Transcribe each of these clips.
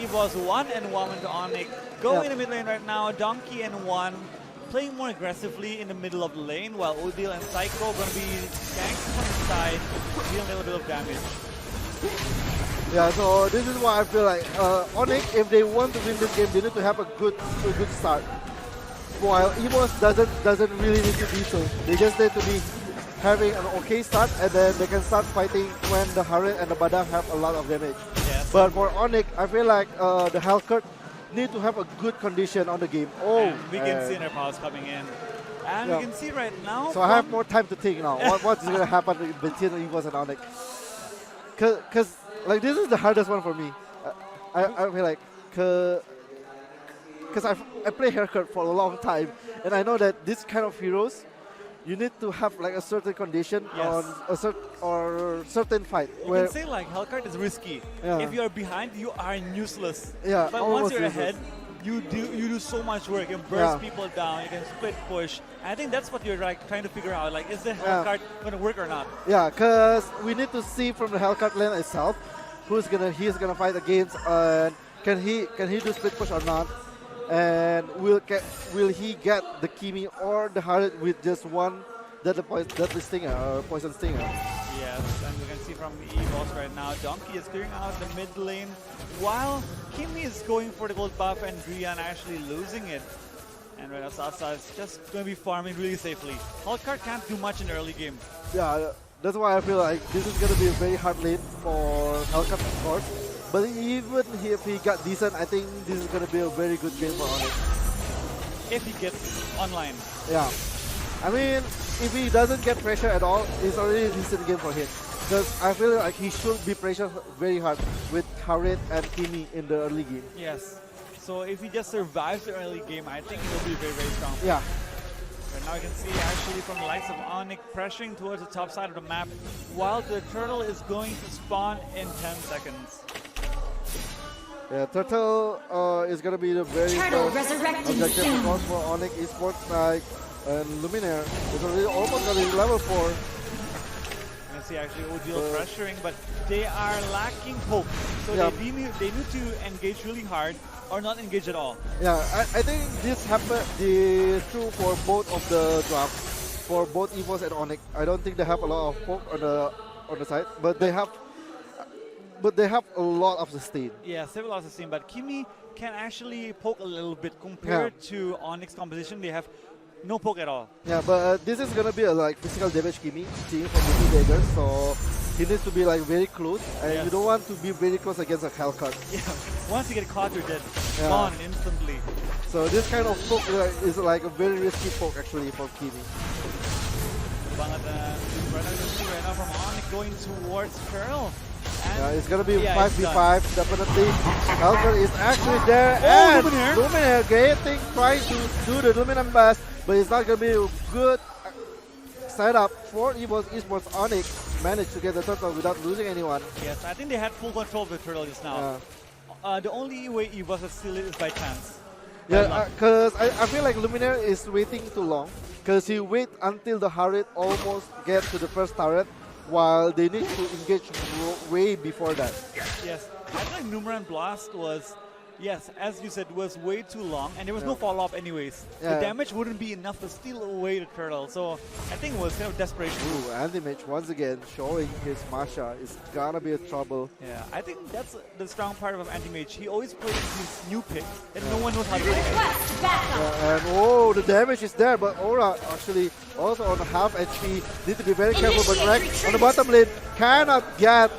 Evos 1 and 1 into Onic. Going in the mid lane right now, Donkey and 1 playing more aggressively in the middle of the lane, while Udil and Psycho going to be ganking from the side, dealing a little bit of damage. Yeah, so this is why I feel like Onic, if they want to win this game, they need to have a good start. While Evos doesn't really need to be so. They just need to be having an okay start, and then they can start fighting when the Harit and the Badang have a lot of damage. Yes. But for Onic, I feel like the Hellcat need to have a good condition on the game. And we can see their powers coming in. And we can see right now. So I have more time to think now. What's going to happen between Evos and Onic? Because like this is the hardest one for me. I feel like because I play Hellcat for a long time, and I know that this kind of heroes, you need to have like a certain condition on a certain fight. You can say like Hellcat is risky. If you are behind, you are useless. Yeah, but once you're ahead, you do so much work. You can burst people down. You can split push. And I think that's what you're like trying to figure out. Like, is the Hellcat going to work or not? Yeah, because we need to see from the Hellcat lane itself he's gonna fight against, and can he do split push or not? And will he get the Kimi or the Harit with just one deadly stinger or poison stinger? Yes, and we can see from Evos right now, Donkey is clearing out the mid lane, while Kimi is going for the gold buff and Drian actually losing it. And right now Sasa is just going to be farming really safely. Hellcat can't do much in the early game. Yeah, that's why I feel like this is going to be a very hard lane for Hellcat, of course. But even if he got decent, I think this is going to be a very good game for Onic. If he gets online. Yeah. I mean, if he doesn't get pressure at all, it's already a decent game for him. Because I feel like he should be pressured very hard with Harit and Kimi in the early game. Yes. So if he just survives the early game, I think he'll be very, very strong. Yeah. But now you can see actually from the likes of Onic pressuring towards the top side of the map, while the turtle is going to spawn in 10 seconds. Yeah, Turtle is going to be the very first objective for Onic Esports, like, and Luminaire is already almost going to be level 4. You can see actually Odile pressuring, but they are lacking hope. So they need to engage really hard or not engage at all. Yeah, I think this happened true for both of the drafts, for both Evos and Onic. I don't think they have a lot of poke on the side, but they have a lot of sustain. Yeah, several of sustain, but Kimi can actually poke a little bit compared to Onic's composition. They have no poke at all. Yeah, but this is gonna be a like physical damage Kimi, seeing from the two daggers, so he needs to be like very close, and you don't want to be very close against a Hellcat. Yeah, once you get caught, you're dead. Gone instantly. So this kind of poke is like a very risky poke actually for Kimi. Right now from Onic going towards Pearl. Yeah, it's gonna be 5v5 definitely. Hellcat is actually there, and Luminaire trying to do the Luminant Blast, but it's not gonna be a good setup for Evos Esports. Onic managed to get the turtle without losing anyone. Yes, I think they had full control of the turtle just now. The only way Evos is still is by chance. Yeah, because I feel like Luminaire is waiting too long, because he wait until the Harit almost get to the first turret, while they need to engage way before that. Yes, I think Numeran Blast was, as you said, was way too long, and there was no follow-up anyways. The damage wouldn't be enough to steal away the turtle, so I think it was kind of desperation. Ooh, Anti-Mage once again showing his Masha is gonna be a trouble. Yeah, I think that's the strong part of Anti-Mage. He always plays his new pick, and no one knows how to play it. And the damage is there, but Aura actually also on half HP. Need to be very careful, but Rex on the bottom lane cannot get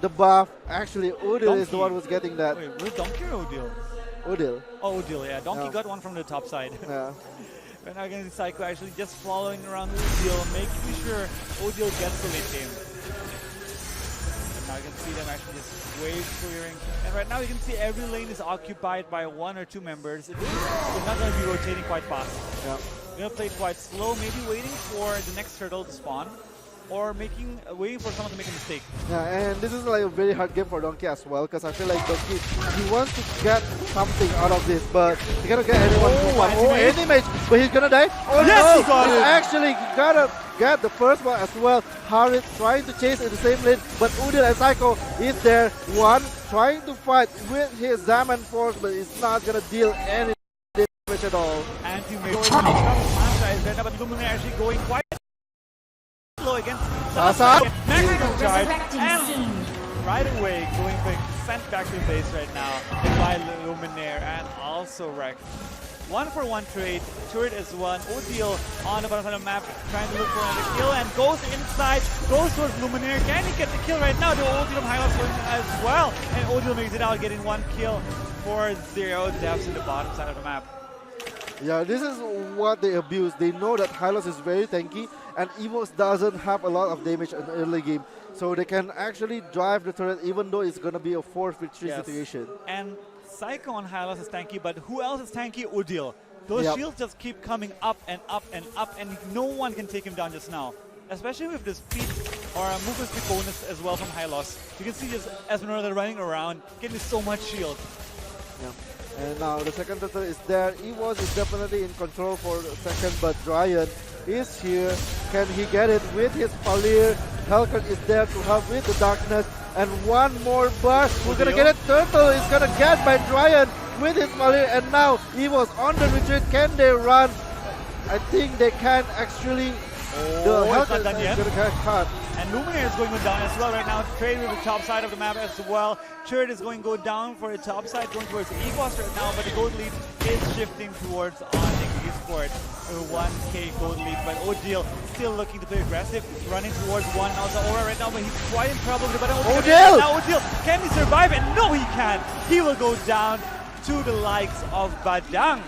the buff. Actually, Udil is the one who's getting that. Wait, was Donkey or Udil? Udil. Oh, Udil, yeah. Donkey got one from the top side. Yeah. Right now against Psycho actually just following around Udil, making sure Udil gets the late game. And now you can see them actually just wave clearing. And right now you can see every lane is occupied by one or two members. They're not going to be rotating quite fast. Yeah. They're going to play it quite slow, maybe waiting for the next turtle to spawn, or waiting for someone to make a mistake. Yeah, and this is like a very hard game for Donkey as well, because I feel like Donkey, he wants to get something out of this, but he cannot get anyone to one. Anti-Mage, but he's gonna die. Oh yes, no, he got it. Actually gotta get the first one as well. Harit trying to chase in the same lane, but Udil and Psycho is there. One trying to fight with his Diamond Force, but it's not gonna deal any damage at all. Anti-Mage is there, but Luminary actually going quite low against Sasa. Charge, and right away going quick, sent back to base right now by Luminaire and also Rex. 1-for-1 trade, turret is one. Odile on the bottom side of the map trying to look for another kill and goes inside, goes towards Luminaire. Can he get the kill right now? The Odile of Hylos going as well, and Odile makes it out, getting 1 kill for 0 deaths in the bottom side of the map. Yeah, this is what they abuse. They know that Hylos is very tanky and Evos doesn't have a lot of damage in the early game. So they can actually drive the turret even though it's going to be a 4v3 situation. And Psycho on Hylos is tanky, but who else is tanky? Odile. Those shields just keep coming up and up and up, and no one can take him down just now. Especially with the speed or a movement speed bonus as well from Hylos. You can see just Esmeralda running around, getting so much shield. Yeah. And now the second turret is there. Evos is definitely in control for a second, but Dryan is here. Can he get it with his Falir? Helkert is there to help with the darkness. And one more burst. We're gonna get it. Turtle is gonna get by Dryan with his Falir. And now Evos on the retreat. Can they run? I think they can actually. The Helkert is gonna get caught. And Luminaire is going to go down as well right now. Trade with the top side of the map as well. Turret is going to go down for the top side, going towards Evos right now, but the gold lead is shifting towards Onic Esports. 1k gold lead, but Odile still looking to play aggressive, running towards one now. The Aura right now, but he's quite in trouble with the button. Odile! Now Odile, can he survive? And no, he can't. He will go down to the likes of Badang.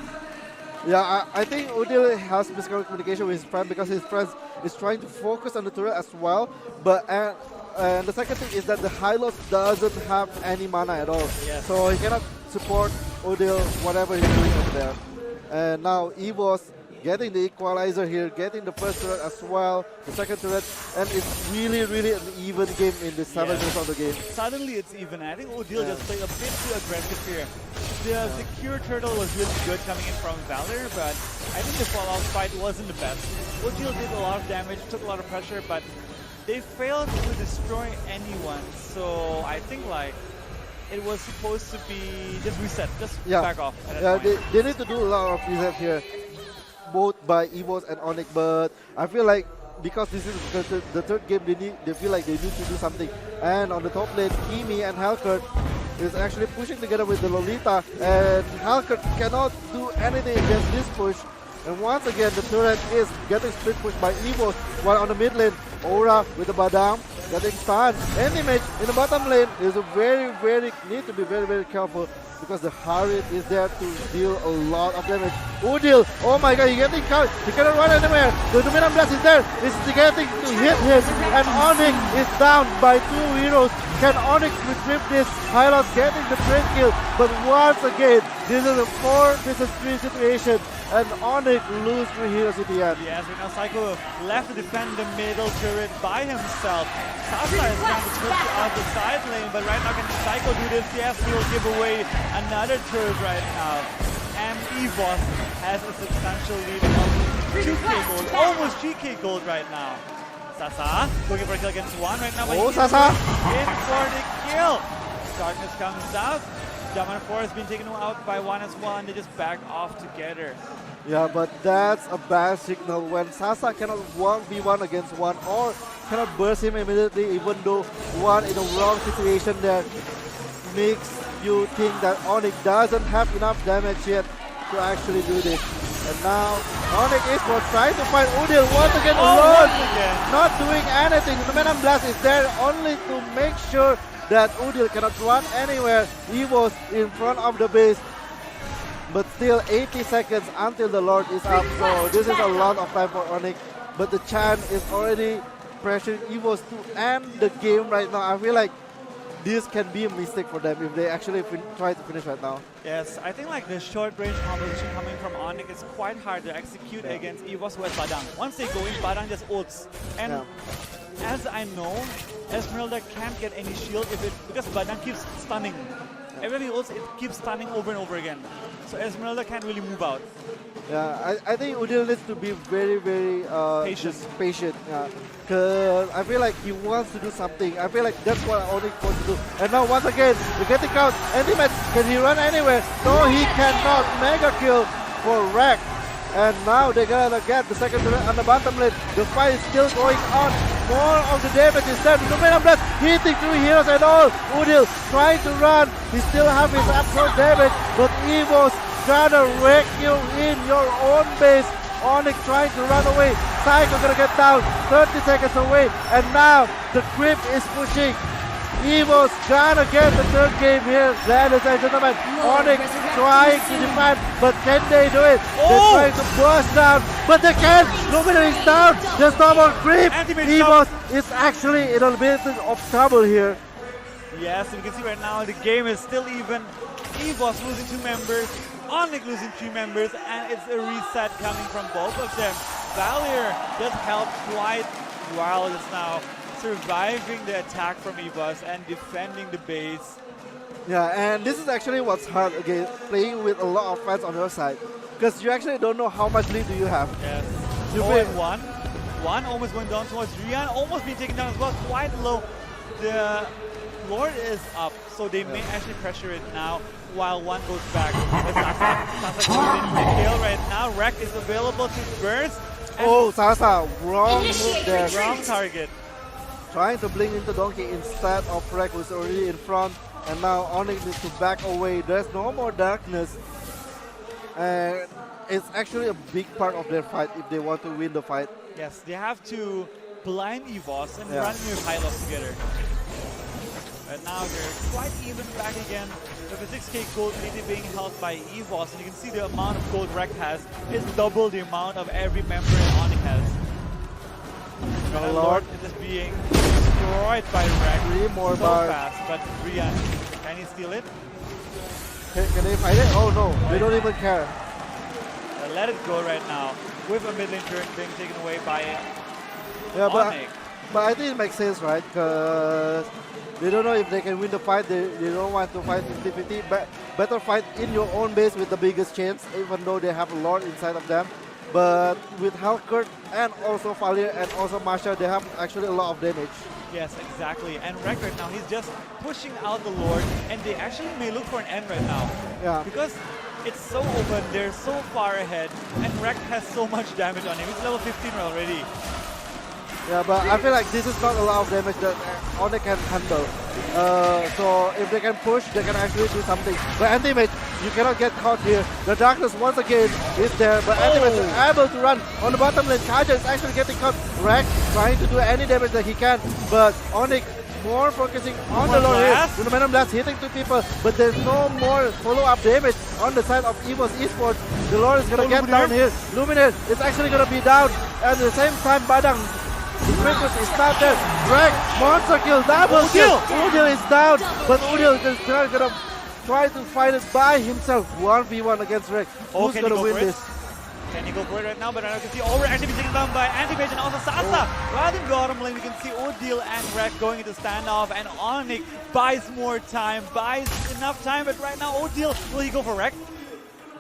Yeah, I think Odile has miscommunication with his friend because his friend is trying to focus on the turret as well. But and the second thing is that the Hylos doesn't have any mana at all. Yes. So he cannot support Odile, whatever he's doing over there. And now Evos getting the equalizer here, getting the first turret as well, the second turret, and it's really an even game in the 7 minutes of the game. Suddenly it's even. I think Odile just played a bit too aggressive here. The secure turtle was really good coming in from Valor, but I think the fallout fight wasn't the best. Odile did a lot of damage, took a lot of pressure, but they failed to destroy anyone. So I think like it was supposed to be just reset, just back off. Yeah, they need to do a lot of reset here, both by Evos and Onic, but I feel like because this is the third game, they feel like they need to do something. And on the top lane, Kimi and Helkert is actually pushing together with the Lolita, and Helkert cannot do anything against this push. And once again, the turret is getting split pushed by Evos, while on the mid lane, Aura with the Badam getting stunned. Anti-Mage in the bottom lane is need to be very careful because the Harriet is there to deal a lot of damage. Odile, oh my god, he's getting caught. He cannot run anywhere. The Dominant Blast is there. It's getting to hit him. And Onic is down by 2 heroes. Can Onic retrieve this? Hylos getting the trade kill. But once again, this is a 4-3 situation. And Onic lose 3 heroes in the end. Yes, right now Psycho left to defend the middle turret by himself. Sasa is trying to push out the side lane, but right now can Psycho do this? Yes, he will give away another turret right now. And Evos has a substantial lead of 2k gold, almost 3k gold right now. Sasa looking for a kill against one right now. Oh, Sasa! In for the kill. Darkness comes out. Diamond Force being taken out by one as well, and they just back off together. Yeah, but that's a bad signal when Sasa cannot 1v1 against one or cannot burst him immediately, even though one in a wrong situation there makes you think that Onic doesn't have enough damage yet to actually do this. And now Onic Esports trying to find Odile once again alone, not doing anything. The Dominant Blast is there only to make sure that Odile cannot run anywhere. Evos in front of the base, but still 80 seconds until the Lord is up, so this is a lot of time for Onic. But the Chan is already pressuring Evos to end the game right now. I feel like this can be a mistake for them if they actually try to finish right now. Yes, I think like the short range composition coming from Onic is quite hard to execute against Evos with Badang. Once they go in, Badang just ults. And as I know, Esmeralda can't get any shield because Badang keeps stunning. Every time he ults, it keeps stunning over and over again. So Esmeralda can't really move out. Yeah, I think Udil needs to be very, very Patient. just patient. Yeah, because I feel like he wants to do something. I feel like that's what Onic wants to do. And now once again, we're getting out. Anti-Match, can he run anywhere? No, he cannot. Mega kill for Rack. And now they're gonna get the second turret on the bottom lane. The fight is still going on. More of the damage is there. The Venom Blast hitting 3 heroes and all. Udil trying to run. He still have his absolute damage, but Evos gonna wreck you in your own base. Onic trying to run away. Psycho gonna get down. 30 seconds away. And now the creep is pushing. Evos gonna get the third game here, ladies and gentlemen. Onic trying to defend, but can they do it? They're trying to burst down, but they can't. Lumina is down. There's no more creep. Evos is actually in a bit of trouble here. Yes, we can see right now the game is still even. Evos losing 2 members, Onic losing 3 members, and it's a reset coming from both of them. Valier just helped quite well just now, surviving the attack from Evos and defending the base. Yeah, and this is actually what's hard again, playing with a lot of fans on your side, because you actually don't know how much lead do you have. Yes. You 0-1. One almost going down towards Rian, almost being taken down as well, quite low. The Lord is up, so they may actually pressure it now while one goes back. Sasa goes in the kill right now. Wreck is available to burst. Oh, Sasa, wrong move there. Wrong target. Trying to blink into Donkey instead of Rek, who's already in front. And now Onic needs to back away. There's no more darkness. And it's actually a big part of their fight if they want to win the fight. Yes, they have to blind Evos and run near Hylos together. Right now they're quite even back again. With a 6k gold lead being held by Evos, and you can see the amount of gold Rek has is double the amount of every member Onic has. The Lord is just being destroyed by Rek. 3 more so bars. fast, but Rian, can he steal it? Can they fight it? Oh no, they don't even care. Let it go right now with a mid lane turret being taken away by Yeah, Onic. but I think it makes sense, right? Because they don't know if they can win the fight. They don't want to fight 50-50. Better fight in your own base with the biggest chance, even though they have a Lord inside of them. But with Halkert and also Valir and also Masha, they have actually a lot of damage. Yes, exactly. And Rek right now, he's just pushing out the Lord, and they actually may look for an end right now. Yeah. Because it's so open, they're so far ahead, and Rek has so much damage on him. He's level 15 already. Yeah, but I feel like this is not a lot of damage that Onic can handle. So if they can push, they can actually do something. But Anti-Mage, you cannot get caught here. The darkness once again is there, but Anti-Mage is able to run on the bottom lane. Kaja is actually getting caught. Rex trying to do any damage that he can, but Onic more focusing on the Lord here. The Venom Blast hitting 2 people, but there's no more follow-up damage on the side of Evos Esports. The Lord is gonna get down here. Luminous is actually gonna be down, and at the same time Badang, the Princess is not there. Greg, monster kill, double kill. Udil is down, but Udil is not gonna try to fight it by himself. 1v1 against Rex. Who's gonna win this? Can he go for it right now? But I can see Over actually being taken down by Anti-Mage and also Sasa. Right in bottom lane, we can see Udil and Rex going into standoff, and Onic buys more time, buys enough time, but right now Udil, will he go for Rex?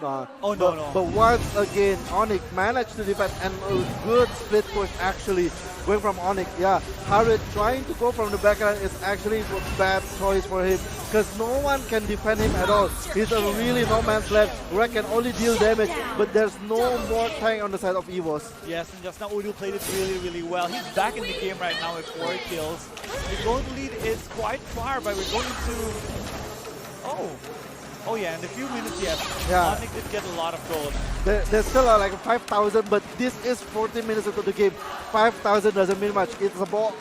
Oh no, no. But once again, Onic managed to defend, and a good split push actually going from Onic. Yeah, Harriet trying to go from the background is actually a bad choice for him, because no one can defend him at all. He's a really no man's land. Rek can only deal damage, but there's no more tank on the side of Evos. Yes, and just now Udil played it really, really well. He's back in the game right now with 4 kills. The gold lead is quite far, but we're going to... Oh yeah, in a few minutes, yes. Yeah. Onic did get a lot of gold. There's still like 5,000, but this is 40 minutes into the game. 5,000 doesn't mean much. It's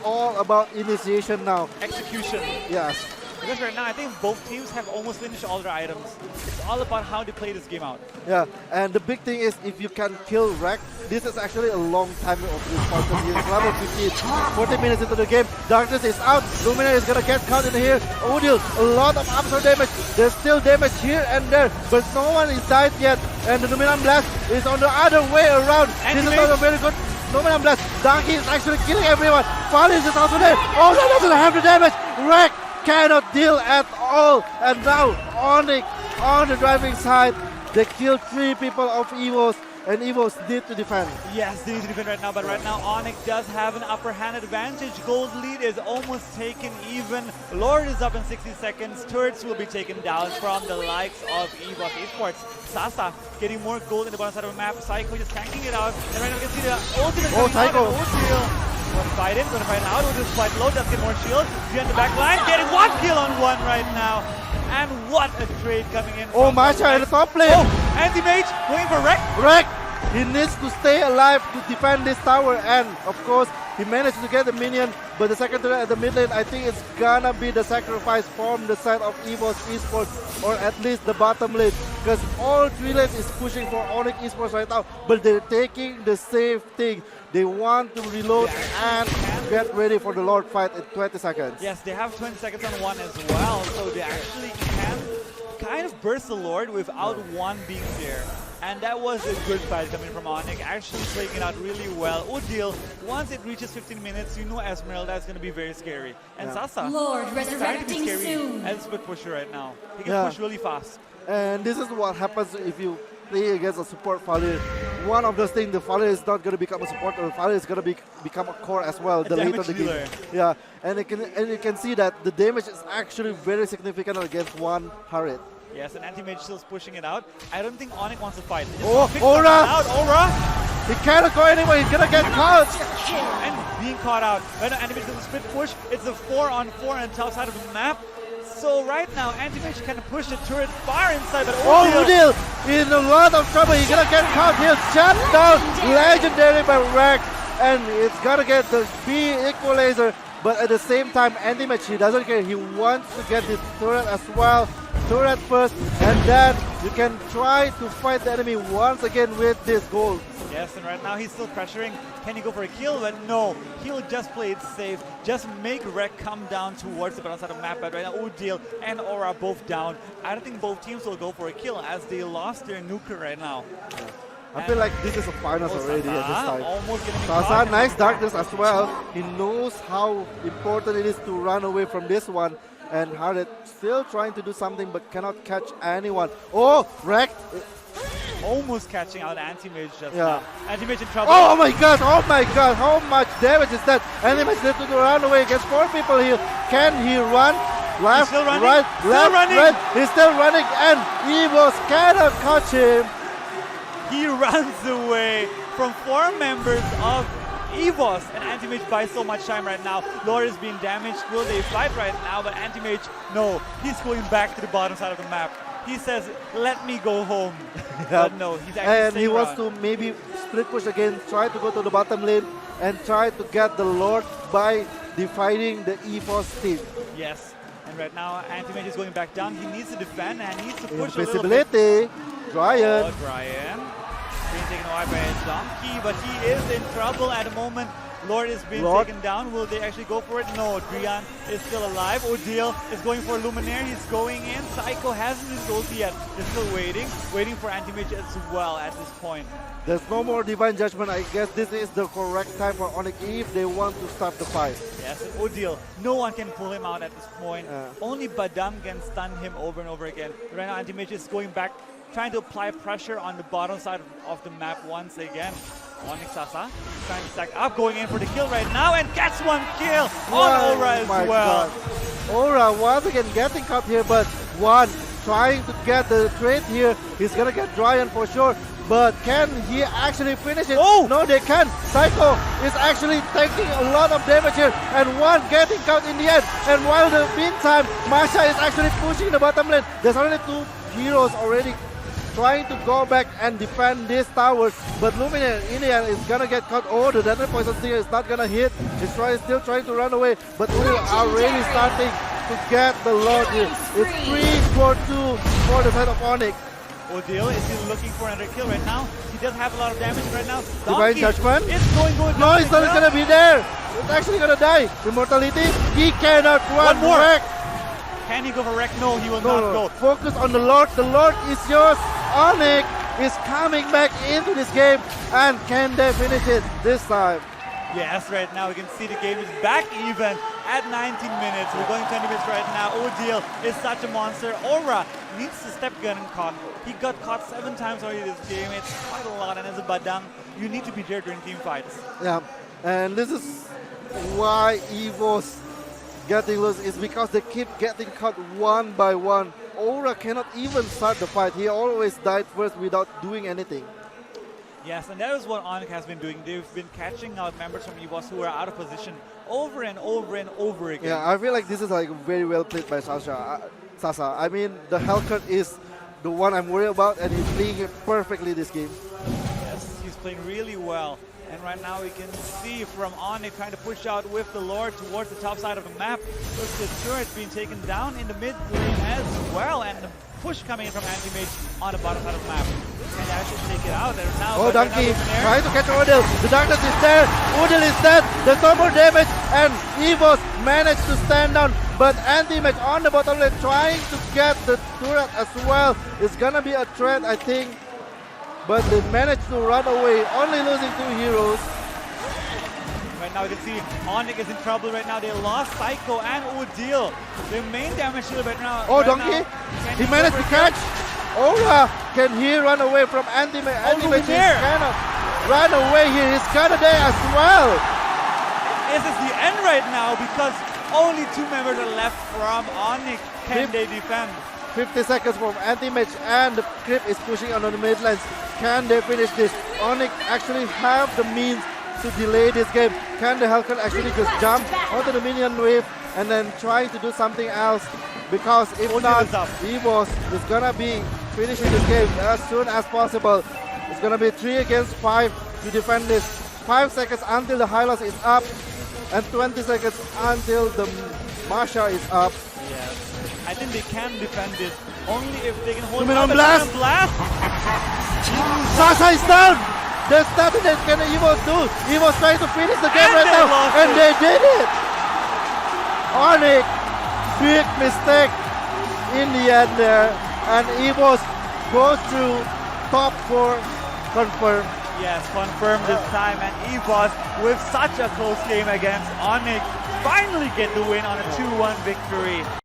all about initiation now. Execution. Yes. Because right now, I think both teams have almost finished all their items. It's all about how they play this game out. Yeah, and the big thing is if you can kill Rek, this is actually a long time of response because he's level 15. 40 minutes into the game, Darkness is out, Lumina is gonna get caught in here. Udil, a lot of absolute damage. There's still damage here and there, but no one is died yet. And the Luminant Blast is on the other way around. This is not a very good Luminant Blast. Donkey is actually killing everyone. Falis is also there. Oh, that doesn't have the damage. Rek cannot deal at all, and now Onic on the driving side. They killed 3 people of Evos. and Evos need to defend. Yes, they need to defend right now, but right now Onic does have an upper hand advantage. Gold lead is almost taken even. Lord is up in 60 seconds. Turrets will be taken down from the likes of Evos Esports. Sasa getting more gold in the bottom side of the map. Psycho just tanking it out. And right now we can see the ultimate coming Psycho. out. Gonna fight in, gonna fight out. Will just fight low, does get more shield. G on the back line, getting one kill on one right now. And what a trade coming in. Oh, Masha in the top lane. Oh, anti-mage going for Wreck. Wreck! He needs to stay alive to defend this tower, and of course, he managed to get the minion, but the second turret at the mid lane, I think it's gonna be the sacrifice from the side of Evos Esports, or at least the bottom lane, because all three lanes is pushing for Onic Esports right now, but they're taking the safe thing. They want to reload and get ready for the Lord fight in 20 seconds. Yes, they have 20 seconds on one as well, so they actually can kind of burst the Lord without one being there. And that was a good fight coming from Onic, actually playing it out really well. Udil, once it reaches 15 minutes, you know Esmeralda is going to be very scary. And Sasa, Lord starting to be resurrecting scary soon. as a split pusher right now. He can push really fast. And this is what happens if you play against a support Falir. One of those things, the Falir is not going to become a support, the Falir is going to become a core as well, the later the game. Yeah, and you can see that the damage is actually very significant against one turret. Yes, and Anti-Mage still pushing it out. I don't think Onic wants to fight. Oh, Aura! Aura! He cannot go anywhere, he's gonna get caught! And being caught out. Right now, Anti-Mage does a split push. It's a 4-on-4 on the top side of the map. So right now, Anti-Mage can push the turret far inside, but Udil in a lot of trouble. He's gonna get caught. He'll shut down. Legendary by Rex, and it's gonna get the B equalizer. But at the same time, Anti-Mage, he doesn't care. He wants to get the turret as well. Turret first, and then you can try to fight the enemy once again with this gold. Yes, and right now he's still pressuring. Can he go for a kill? But no, he'll just play it safe. Just make Rek come down towards the bottom side of the map. But right now, Udil and Aura both down. I don't think both teams will go for a kill as they lost their nuker right now. I feel like this is a finals already at this time. Almost getting Sasa, nice darkness as well. He knows how important it is to run away from this one. And Hardet still trying to do something but cannot catch anyone. Oh, wrecked. Almost catching out Anti-Mage just now. Anti-Mage in trouble. Oh my god, how much damage is that? Anti-Mage needs to run away against 4 people here. Can he run? Left, right, left, right. He's still running and Evos cannot catch him. He runs away from 4 members of Evos, and Anti-Mage buys so much time right now. Lord is being damaged. Will they fight right now? But Anti-Mage, no. He's going back to the bottom side of the map. He says, let me go home. But no, he's actually and he wants to maybe split push again, try to go to the bottom lane, and try to get the Lord by dividing the Evos team. Yes, and right now Anti-Mage is going back down. He needs to defend and he needs to push Invisibility. Dryan. Oh, Dryan. Being taken away by a donkey, but he is in trouble at the moment. Lord is being taken down. Will they actually go for it? No, Drian is still alive. Odile is going for Luminaire. He's going in. Psycho hasn't used ulti yet. They're still waiting for Anti-Mage as well at this point. There's no more Divine Judgment. I guess this is the correct time for Onic if they want to start the fight. Yes, and Odile, no one can pull him out at this point. Only Badam can stun him over and over again. Right now, Anti-Mage is going back, trying to apply pressure on the bottom side of the map once again. Onic Sasa trying to stack up, going in for the kill right now and gets 1 kill on Aura as well. God. Aura once again getting caught here, but one trying to get the trade here. He's gonna get Dryan for sure, but can he actually finish it? Oh! No, they can. Psycho is actually taking a lot of damage here, and one getting caught in the end. And while the meantime, Masha is actually pushing the bottom lane. There's only 2 heroes already trying to go back and defend these towers, but Luminaire in the end is gonna get caught. Oh, the Deadly Poison Stinger is not gonna hit. He's still trying to run away, but we're already starting to get the Lord here. It's 3-4-2 for the side of Onic. Odile is still looking for another kill right now. He does have a lot of damage right now. Divine Judgment? It's going good. No, it's not gonna be there. It's actually gonna die. Immortality, he cannot run. One more. Back. Can he go for wreck? No, he will not go. Focus on the Lord. The Lord is yours. Onic is coming back into this game, and can they finish it this time? Yes, right now we can see the game is back even. at 19 minutes. We're going 20 minutes right now. Odile is such a monster. Aura needs to step getting caught. He got caught 7 times already this game. It's quite a lot, and as a Badang, you need to be there during team fights. Yeah, and this is why Evos getting loose is because they keep getting caught one by one. Aura cannot even start the fight. He always died first without doing anything. Yes, and that is what Onic has been doing. They've been catching out members from Evos who are out of position over and over and over again. Yeah, I feel like this is like very well played by Sasa. I mean, the Hellcat is the one I'm worried about, and he's playing it perfectly this game. Yes, he's playing really well. And right now we can see from Onic trying to push out with the Lord towards the top side of the map. With the turret being taken down in the mid lane as well. And the push coming in from Anti-Mage on the bottom side of the map. And actually take it out. There's now Donkey trying to catch Odile. The darkness is there. Odile is dead. There's no more damage. And Evos managed to stand down. But Anti-Mage on the bottom lane trying to get the turret as well. It's gonna be a threat, I think. But they managed to run away, only losing 2 heroes. Right now you can see Onic is in trouble right now. They lost Psycho and Odile. Their main damage shield right now. Donkey! He managed to catch! Aura! Can he run away from Anti-Mage? Anti-Mage cannot run away here. He's gonna die as well. This is the end right now because only 2 members are left from Onic. Can they defend? 50 seconds from Anti-Mage, and the creep is pushing on the mid lanes. Can they finish this? Onic actually have the means to delay this game. Can the Hellcat actually just jump onto the minion wave and then try to do something else? Because if not, Evos is gonna be finishing this game as soon as possible. It's gonna be 3 against 5 to defend this. 5 seconds until the Hylos is up, and 20 seconds until the Masha is up. Yes. I think they can defend this only if they can hold on the blast. Sasa is down. There's nothing that can Evos do. Evos trying to finish the game right now, and they did it. Onic, big mistake in the end there, and Evos goes through top 4 confirmed. Yes, confirmed this time, and Evos with such a close game against Onic finally get the win on a 2-1 victory.